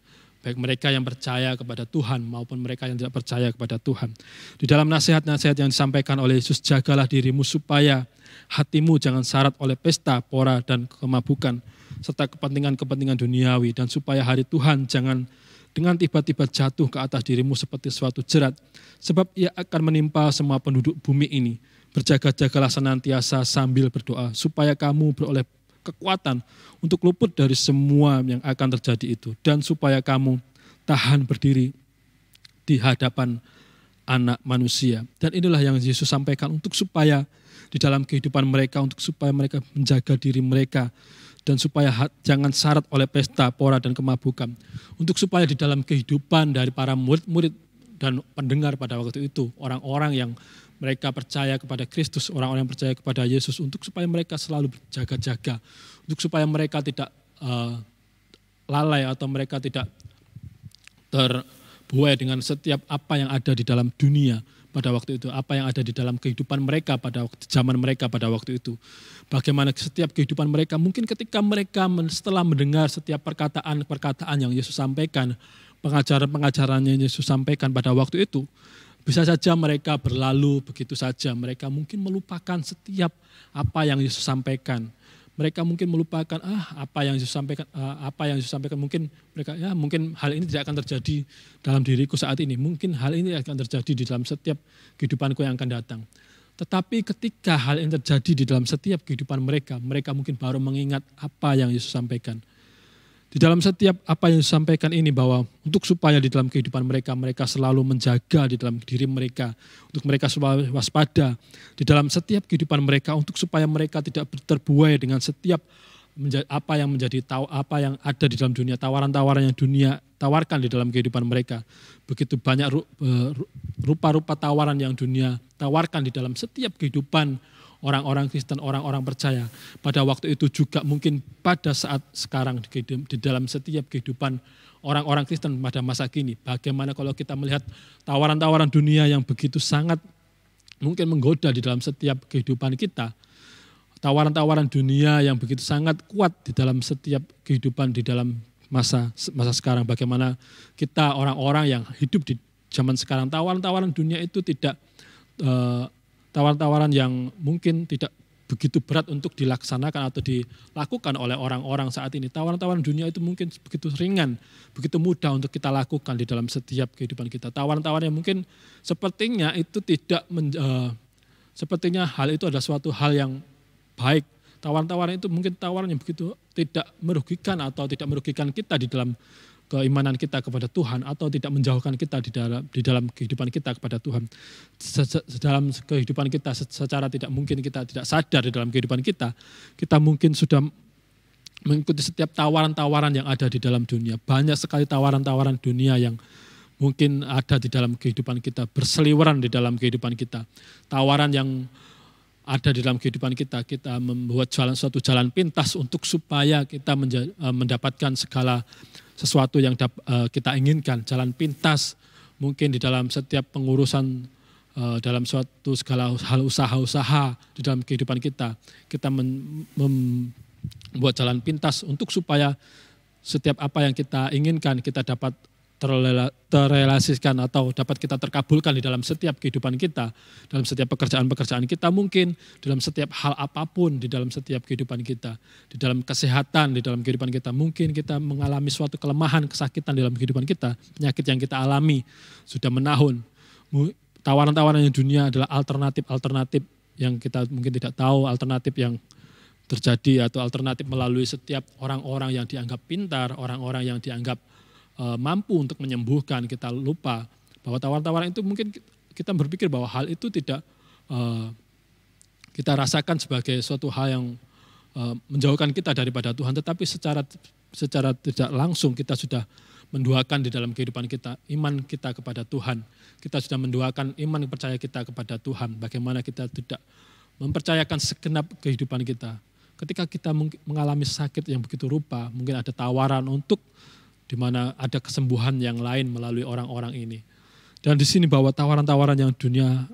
Baik mereka yang percaya kepada Tuhan maupun mereka yang tidak percaya kepada Tuhan. Di dalam nasihat-nasihat yang disampaikan oleh Yesus, jagalah dirimu supaya hatimu jangan syarat oleh pesta, pora, dan kemabukan, serta kepentingan-kepentingan duniawi, dan supaya hari Tuhan jangan dengan tiba-tiba jatuh ke atas dirimu seperti suatu jerat, sebab ia akan menimpa semua penduduk bumi ini. Berjaga-jagalah senantiasa sambil berdoa, supaya kamu beroleh kekuatan untuk luput dari semua yang akan terjadi itu, dan supaya kamu tahan berdiri di hadapan anak manusia. Dan inilah yang Yesus sampaikan untuk supaya di dalam kehidupan mereka, untuk supaya mereka menjaga diri mereka, dan supaya jangan syarat oleh pesta, pora, dan kemabukan. Untuk supaya di dalam kehidupan dari para murid-murid dan pendengar pada waktu itu, orang-orang yang mereka percaya kepada Kristus, orang-orang yang percaya kepada Yesus, untuk supaya mereka selalu berjaga-jaga, untuk supaya mereka tidak lalai atau mereka tidak terbuai dengan setiap apa yang ada di dalam dunia pada waktu itu, apa yang ada di dalam kehidupan mereka pada zaman mereka pada waktu itu. Bagaimana setiap kehidupan mereka, mungkin ketika mereka setelah mendengar setiap perkataan-perkataan yang Yesus sampaikan, pengajaran-pengajaran yang Yesus sampaikan pada waktu itu, bisa saja mereka berlalu begitu saja. Mereka mungkin melupakan setiap apa yang Yesus sampaikan. Mereka mungkin melupakan apa yang Yesus sampaikan, mungkin mereka mungkin hal ini tidak akan terjadi dalam diriku saat ini, mungkin hal ini akan terjadi di dalam setiap kehidupanku yang akan datang. Tetapi ketika hal ini terjadi di dalam setiap kehidupan mereka, mereka mungkin baru mengingat apa yang Yesus sampaikan. Di dalam setiap apa yang Yesus sampaikan ini, bahwa untuk supaya di dalam kehidupan mereka, mereka selalu menjaga di dalam diri mereka, untuk mereka selalu waspada di dalam setiap kehidupan mereka, untuk supaya mereka tidak terbuai dengan setiap apa yang ada di dalam dunia, tawaran-tawaran yang dunia tawarkan di dalam kehidupan mereka. Begitu banyak rupa-rupa tawaran yang dunia tawarkan di dalam setiap kehidupan orang-orang Kristen, orang-orang percaya. Pada waktu itu juga mungkin pada saat sekarang di dalam setiap kehidupan orang-orang Kristen pada masa kini. Bagaimana kalau kita melihat tawaran-tawaran dunia yang begitu sangat mungkin menggoda di dalam setiap kehidupan kita. Tawaran-tawaran dunia yang begitu sangat kuat di dalam setiap kehidupan di dalam masa sekarang. Bagaimana kita orang-orang yang hidup di zaman sekarang, tawaran-tawaran dunia itu tidak tawaran-tawaran yang mungkin tidak begitu berat untuk dilaksanakan atau dilakukan oleh orang-orang saat ini. Tawaran-tawaran dunia itu mungkin begitu ringan, begitu mudah untuk kita lakukan di dalam setiap kehidupan kita. Tawaran-tawaran yang mungkin sepertinya itu sepertinya hal itu adalah suatu hal yang baik. Tawaran-tawaran itu mungkin tawaran yang begitu tidak merugikan atau tidak merugikan kita di dalam keimanan kita kepada Tuhan, atau tidak menjauhkan kita di dalam kehidupan kita kepada Tuhan. Dalam kehidupan kita secara tidak mungkin kita tidak sadar di dalam kehidupan kita mungkin sudah mengikuti setiap tawaran-tawaran yang ada di dalam dunia. Banyak sekali tawaran-tawaran dunia yang mungkin ada di dalam kehidupan kita, berseliweran di dalam kehidupan kita. Tawaran yang ada di dalam kehidupan kita membuat suatu jalan pintas untuk supaya kita mendapatkan segala sesuatu yang kita inginkan, jalan pintas mungkin di dalam setiap pengurusan, dalam suatu segala hal usaha-usaha di dalam kehidupan kita membuat jalan pintas untuk supaya setiap apa yang kita inginkan kita dapat terrealisasikan atau dapat kita terkabulkan di dalam setiap kehidupan kita, dalam setiap pekerjaan-pekerjaan kita, mungkin dalam setiap hal apapun di dalam setiap kehidupan kita, di dalam kesehatan, di dalam kehidupan kita, mungkin kita mengalami suatu kelemahan, kesakitan dalam kehidupan kita, penyakit yang kita alami sudah menahun. Tawaran-tawaran yang dunia adalah alternatif yang kita mungkin tidak tahu, alternatif yang terjadi atau alternatif melalui setiap orang-orang yang dianggap pintar, orang-orang yang dianggap mampu untuk menyembuhkan. Kita lupa bahwa tawaran-tawaran itu mungkin kita berpikir bahwa hal itu tidak kita rasakan sebagai suatu hal yang menjauhkan kita daripada Tuhan, tetapi secara tidak langsung kita sudah menduakan di dalam kehidupan kita iman kita kepada Tuhan. Kita sudah menduakan iman percaya kita kepada Tuhan. Bagaimana kita tidak mempercayakan segenap kehidupan kita. Ketika kita mengalami sakit yang begitu rupa, mungkin ada tawaran untuk di mana ada kesembuhan yang lain melalui orang-orang ini. Dan di sini bahwa tawaran-tawaran yang dunia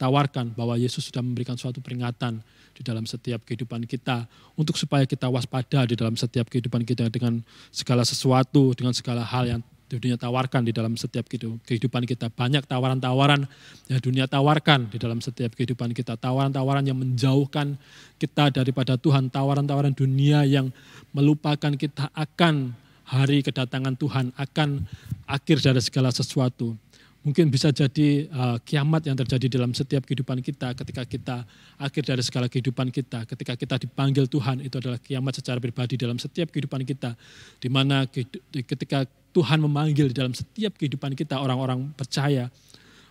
tawarkan, bahwa Yesus sudah memberikan suatu peringatan di dalam setiap kehidupan kita, untuk supaya kita waspada di dalam setiap kehidupan kita dengan segala sesuatu, dengan segala hal yang dunia tawarkan di dalam setiap kehidupan kita. Banyak tawaran-tawaran yang dunia tawarkan di dalam setiap kehidupan kita. Tawaran-tawaran yang menjauhkan kita daripada Tuhan. Tawaran-tawaran dunia yang melupakan kita akan hari kedatangan Tuhan, akan akhir dari segala sesuatu. Mungkin bisa jadi kiamat yang terjadi dalam setiap kehidupan kita ketika kita akhir dari segala kehidupan kita. Ketika kita dipanggil Tuhan, itu adalah kiamat secara pribadi dalam setiap kehidupan kita. Di mana ketika Tuhan memanggil di dalam setiap kehidupan kita, orang-orang percaya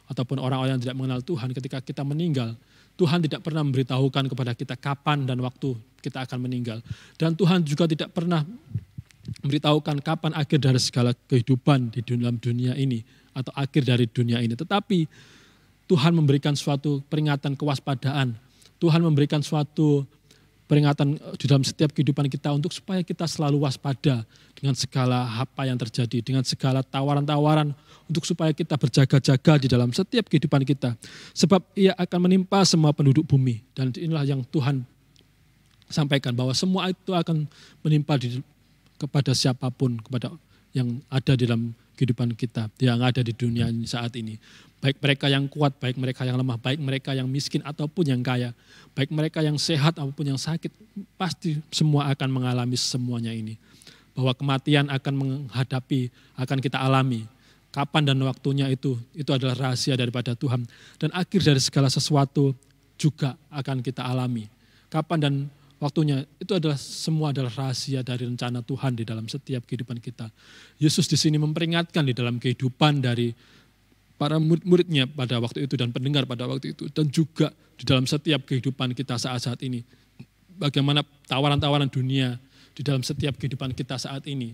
ataupun orang-orang yang tidak mengenal Tuhan, ketika kita meninggal, Tuhan tidak pernah memberitahukan kepada kita kapan dan waktu kita akan meninggal. Dan Tuhan juga tidak pernah memberitahukan kapan akhir dari segala kehidupan di dalam dunia ini atau akhir dari dunia ini. Tetapi Tuhan memberikan suatu peringatan kewaspadaan. Tuhan memberikan suatu peringatan di dalam setiap kehidupan kita untuk supaya kita selalu waspada dengan segala apa yang terjadi, dengan segala tawaran-tawaran untuk supaya kita berjaga-jaga di dalam setiap kehidupan kita. Sebab ia akan menimpa semua penduduk bumi. Dan inilah yang Tuhan sampaikan, bahwa semua itu akan menimpa kepada siapapun, kepada yang ada di dalam kehidupan kita, yang ada di dunia ini saat ini. Baik mereka yang kuat, baik mereka yang lemah, baik mereka yang miskin ataupun yang kaya, baik mereka yang sehat ataupun yang sakit, pasti semua akan mengalami semuanya ini. Bahwa kematian akan menghadapi, akan kita alami. Kapan dan waktunya itu adalah rahasia daripada Tuhan. Dan akhir dari segala sesuatu juga akan kita alami. Kapan dan waktunya itu semua adalah rahasia dari rencana Tuhan di dalam setiap kehidupan kita. Yesus di sini memperingatkan di dalam kehidupan dari para murid-muridnya pada waktu itu dan pendengar pada waktu itu, dan juga di dalam setiap kehidupan kita saat-saat ini. Bagaimana tawaran-tawaran dunia di dalam setiap kehidupan kita saat ini.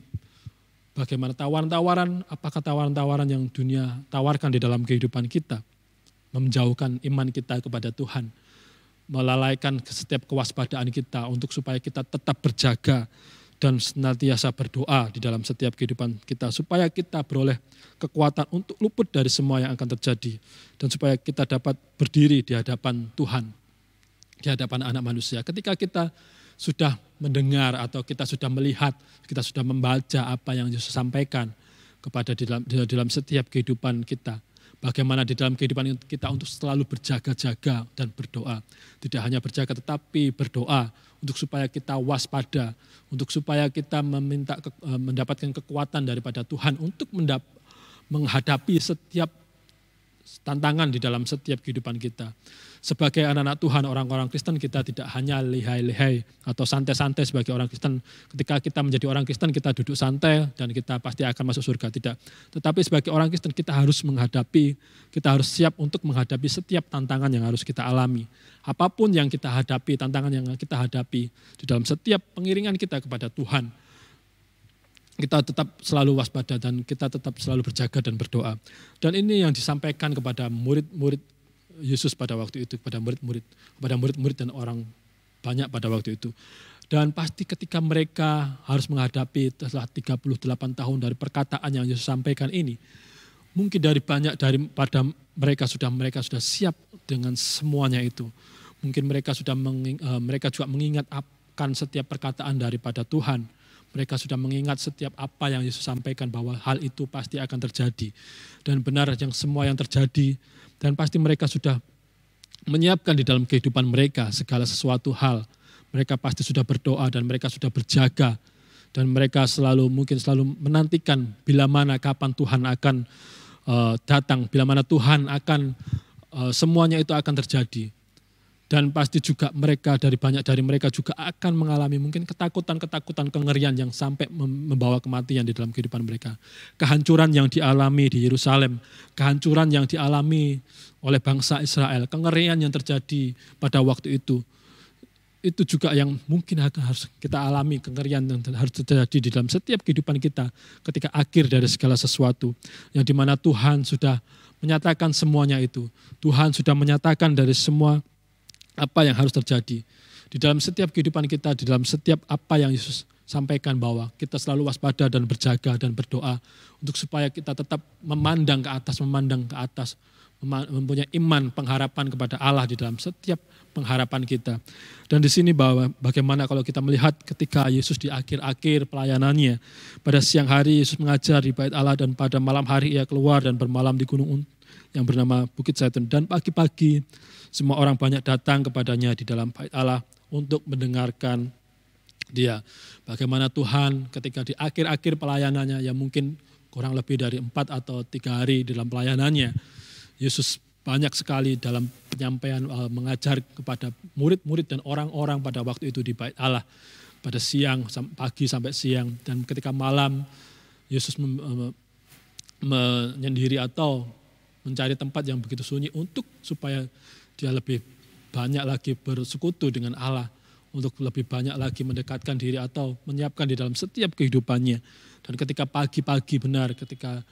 Bagaimana tawaran-tawaran, apakah tawaran-tawaran yang dunia tawarkan di dalam kehidupan kita, menjauhkan iman kita kepada Tuhan, melalaikan setiap kewaspadaan kita untuk supaya kita tetap berjaga dan senantiasa berdoa di dalam setiap kehidupan kita, supaya kita beroleh kekuatan untuk luput dari semua yang akan terjadi, dan supaya kita dapat berdiri di hadapan Tuhan, di hadapan anak manusia. Ketika kita sudah mendengar atau kita sudah melihat, kita sudah membaca apa yang Yesus sampaikan kepada di dalam setiap kehidupan kita, bagaimana di dalam kehidupan kita untuk selalu berjaga-jaga dan berdoa. Tidak hanya berjaga tetapi berdoa untuk supaya kita waspada, untuk supaya kita mendapatkan kekuatan daripada Tuhan untuk menghadapi setiap tantangan di dalam setiap kehidupan kita. Sebagai anak-anak Tuhan, orang-orang Kristen, kita tidak hanya lihai-lihai atau santai-santai sebagai orang Kristen. Ketika kita menjadi orang Kristen, kita duduk santai dan kita pasti akan masuk surga. Tidak. Tetapi sebagai orang Kristen, kita harus kita harus siap untuk menghadapi setiap tantangan yang harus kita alami. Apapun yang kita hadapi, tantangan yang kita hadapi di dalam setiap pengiringan kita kepada Tuhan, kita tetap selalu waspada dan kita tetap selalu berjaga dan berdoa. Dan ini yang disampaikan kepada murid-murid Yesus pada waktu itu, kepada murid-murid dan orang banyak pada waktu itu. Dan pasti ketika mereka harus menghadapi setelah 38 tahun dari perkataan yang Yesus sampaikan ini, mungkin daripada mereka sudah siap dengan semuanya itu. Mungkin mereka juga mengingat akan setiap perkataan daripada Tuhan. Mereka sudah mengingat setiap apa yang Yesus sampaikan, bahwa hal itu pasti akan terjadi. Dan benar yang semua yang terjadi, dan pasti mereka sudah menyiapkan di dalam kehidupan mereka segala sesuatu hal. Mereka pasti sudah berdoa dan mereka sudah berjaga. Dan mereka mungkin selalu menantikan bila mana kapan Tuhan akan datang, bila mana Tuhan akan semuanya itu akan terjadi. Dan pasti juga banyak dari mereka juga akan mengalami mungkin ketakutan, kengerian yang sampai membawa kematian di dalam kehidupan mereka. Kehancuran yang dialami di Yerusalem, kehancuran yang dialami oleh bangsa Israel, kengerian yang terjadi pada waktu itu juga yang mungkin harus kita alami, kengerian yang harus terjadi di dalam setiap kehidupan kita ketika akhir dari segala sesuatu. Yang dimana Tuhan sudah menyatakan semuanya itu. Tuhan sudah menyatakan dari semua apa yang harus terjadi. Di dalam setiap kehidupan kita, di dalam setiap apa yang Yesus sampaikan, bahwa kita selalu waspada dan berjaga dan berdoa untuk supaya kita tetap memandang ke atas, mempunyai iman, pengharapan kepada Allah di dalam setiap pengharapan kita. Dan di sini bahwa bagaimana kalau kita melihat ketika Yesus di akhir-akhir pelayanannya, pada siang hari Yesus mengajar di Bait Allah dan pada malam hari ia keluar dan bermalam di gunung yang bernama Bukit Zaitun. Dan pagi-pagi semua orang banyak datang kepadanya di dalam Bait Allah untuk mendengarkan dia. Bagaimana Tuhan ketika di akhir-akhir pelayanannya, yang mungkin kurang lebih dari 4 atau 3 hari dalam pelayanannya, Yesus banyak sekali dalam penyampaian mengajar kepada murid-murid dan orang-orang pada waktu itu di Bait Allah. Pada siang, pagi sampai siang, dan ketika malam Yesus menyendiri atau mencari tempat yang begitu sunyi untuk supaya dia lebih banyak lagi bersekutu dengan Allah, untuk lebih banyak lagi mendekatkan diri atau menyiapkan di dalam setiap kehidupannya. Dan ketika pagi-pagi benar, ketika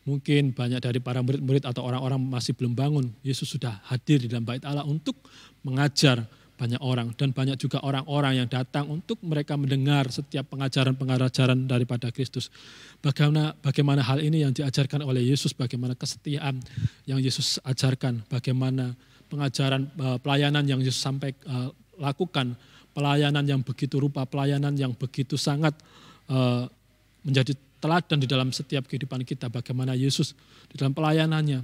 mungkin banyak dari para murid-murid atau orang-orang masih belum bangun, Yesus sudah hadir di dalam bait Allah untuk mengajar banyak orang. Dan banyak juga orang-orang yang datang untuk mereka mendengar setiap pengajaran-pengajaran daripada Kristus. Bagaimana hal ini yang diajarkan oleh Yesus, bagaimana kesetiaan yang Yesus ajarkan, bagaimana pengajaran pelayanan yang Yesus sampai lakukan, pelayanan yang begitu rupa, pelayanan yang begitu sangat menjadi teladan di dalam setiap kehidupan kita. Bagaimana Yesus di dalam pelayanannya,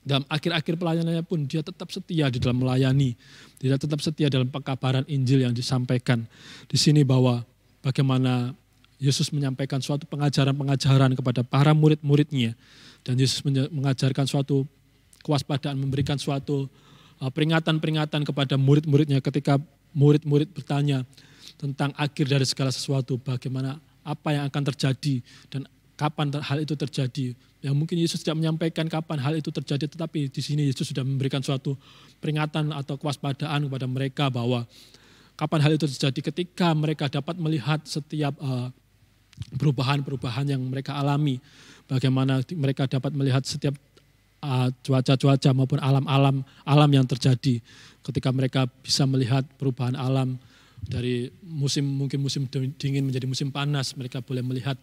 dalam akhir-akhir pelayanannya pun dia tetap setia di dalam melayani, dia tetap setia dalam pekabaran Injil yang disampaikan. Di sini bahwa bagaimana Yesus menyampaikan suatu pengajaran-pengajaran kepada para murid-muridnya, dan Yesus mengajarkan suatu kewaspadaan, memberikan suatu peringatan-peringatan kepada murid-muridnya ketika murid-murid bertanya tentang akhir dari segala sesuatu, bagaimana apa yang akan terjadi dan kapan hal itu terjadi. Yang mungkin Yesus tidak menyampaikan kapan hal itu terjadi, tetapi di sini Yesus sudah memberikan suatu peringatan atau kewaspadaan kepada mereka bahwa kapan hal itu terjadi, ketika mereka dapat melihat setiap perubahan-perubahan yang mereka alami, bagaimana mereka dapat melihat setiap cuaca-cuaca maupun alam yang terjadi, ketika mereka bisa melihat perubahan alam dari mungkin musim dingin menjadi musim panas, mereka boleh melihat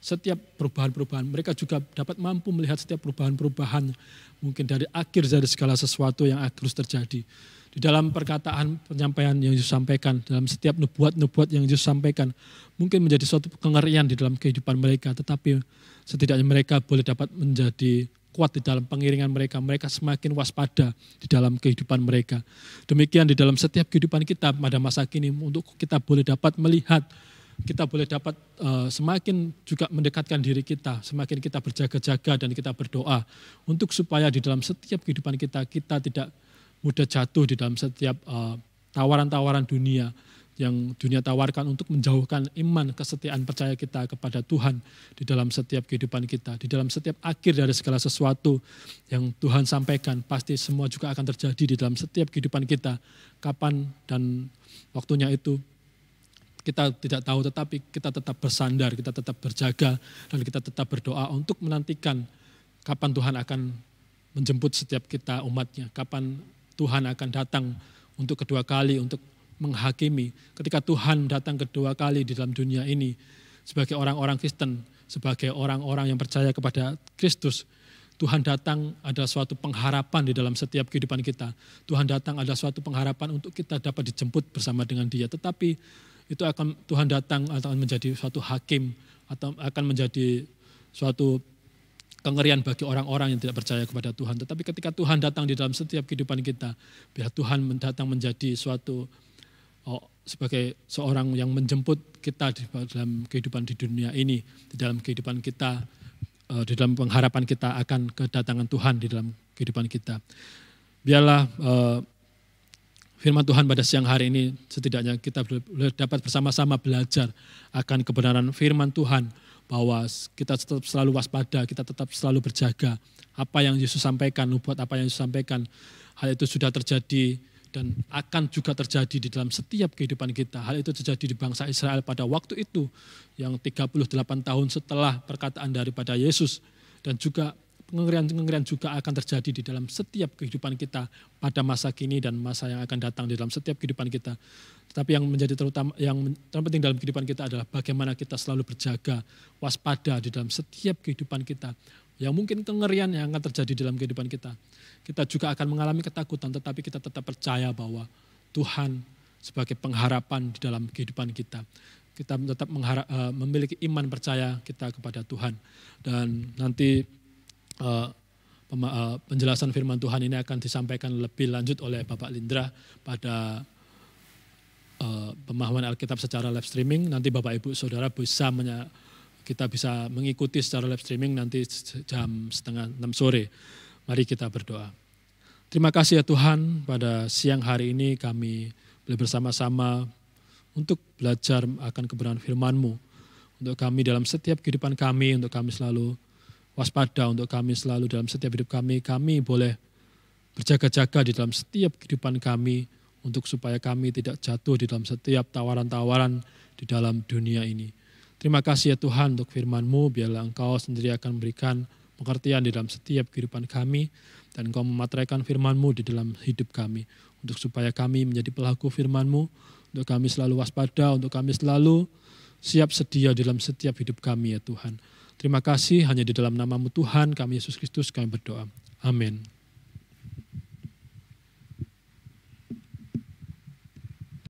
setiap perubahan-perubahan. Mereka juga dapat mampu melihat setiap perubahan-perubahan mungkin dari akhir dari segala sesuatu yang harus terjadi. Di dalam perkataan penyampaian yang Yesus sampaikan, dalam setiap nubuat-nubuat yang Yesus sampaikan, mungkin menjadi suatu kengerian di dalam kehidupan mereka, tetapi setidaknya mereka boleh dapat menjadi kuat di dalam pengiringan mereka, mereka semakin waspada di dalam kehidupan mereka. Demikian di dalam setiap kehidupan kita pada masa kini, untuk kita boleh dapat melihat, kita boleh dapat semakin juga mendekatkan diri kita, semakin kita berjaga-jaga dan kita berdoa, untuk supaya di dalam setiap kehidupan kita, kita tidak mudah jatuh di dalam setiap tawaran-tawaran dunia, yang dunia tawarkan untuk menjauhkan iman, kesetiaan percaya kita kepada Tuhan di dalam setiap kehidupan kita. Di dalam setiap akhir dari segala sesuatu yang Tuhan sampaikan, pasti semua juga akan terjadi di dalam setiap kehidupan kita. Kapan dan waktunya itu kita tidak tahu, tetapi kita tetap bersandar, kita tetap berjaga, dan kita tetap berdoa untuk menantikan kapan Tuhan akan menjemput setiap kita umatnya, kapan Tuhan akan datang untuk kedua kali, untuk menghakimi. Ketika Tuhan datang kedua kali di dalam dunia ini sebagai orang-orang Kristen, sebagai orang-orang yang percaya kepada Kristus, Tuhan datang ada suatu pengharapan di dalam setiap kehidupan kita. Tuhan datang ada suatu pengharapan untuk kita dapat dijemput bersama dengan Dia. Tetapi itu Tuhan datang akan menjadi suatu hakim atau akan menjadi suatu kengerian bagi orang-orang yang tidak percaya kepada Tuhan. Tetapi ketika Tuhan datang di dalam setiap kehidupan kita, biar Tuhan datang menjadi suatu sebagai seorang yang menjemput kita di dalam kehidupan di dunia ini, di dalam kehidupan kita, di dalam pengharapan kita akan kedatangan Tuhan di dalam kehidupan kita. Biarlah firman Tuhan pada siang hari ini, setidaknya kita dapat bersama-sama belajar akan kebenaran firman Tuhan, bahwa kita tetap selalu waspada, kita tetap selalu berjaga. Apa yang Yesus sampaikan, nubuat apa yang Yesus sampaikan, hal itu sudah terjadi dan akan juga terjadi di dalam setiap kehidupan kita. Hal itu terjadi di bangsa Israel pada waktu itu, yang 38 tahun setelah perkataan daripada Yesus. Dan juga pengengerian-pengengerian juga akan terjadi di dalam setiap kehidupan kita pada masa kini dan masa yang akan datang di dalam setiap kehidupan kita. Tetapi yang menjadi yang terpenting dalam kehidupan kita adalah bagaimana kita selalu berjaga, waspada di dalam setiap kehidupan kita. Yang mungkin kengerian yang akan terjadi dalam kehidupan kita. Kita juga akan mengalami ketakutan, tetapi kita tetap percaya bahwa Tuhan sebagai pengharapan di dalam kehidupan kita. Kita tetap memiliki iman percaya kita kepada Tuhan. Dan nanti penjelasan firman Tuhan ini akan disampaikan lebih lanjut oleh Bapak Lindra pada pemahaman Alkitab secara live streaming. Nanti Bapak Ibu Saudara kita bisa mengikuti secara live streaming nanti jam 5:30 sore. Mari kita berdoa. Terima kasih ya Tuhan, pada siang hari ini kami boleh bersama-sama untuk belajar akan kebenaran firman-Mu. untuk kami dalam setiap kehidupan kami, untuk kami selalu waspada, untuk kami selalu dalam setiap hidup kami boleh berjaga-jaga di dalam setiap kehidupan kami, untuk supaya kami tidak jatuh di dalam setiap tawaran-tawaran di dalam dunia ini. Terima kasih ya Tuhan untuk firman-Mu, biarlah Engkau sendiri akan memberikan pengertian di dalam setiap kehidupan kami, dan Engkau memateraikan firman-Mu di dalam hidup kami, untuk supaya kami menjadi pelaku firman-Mu, untuk kami selalu waspada, untuk kami selalu siap sedia dalam setiap hidup kami ya Tuhan. Terima kasih, hanya di dalam nama-Mu Tuhan kami Yesus Kristus kami berdoa. Amin.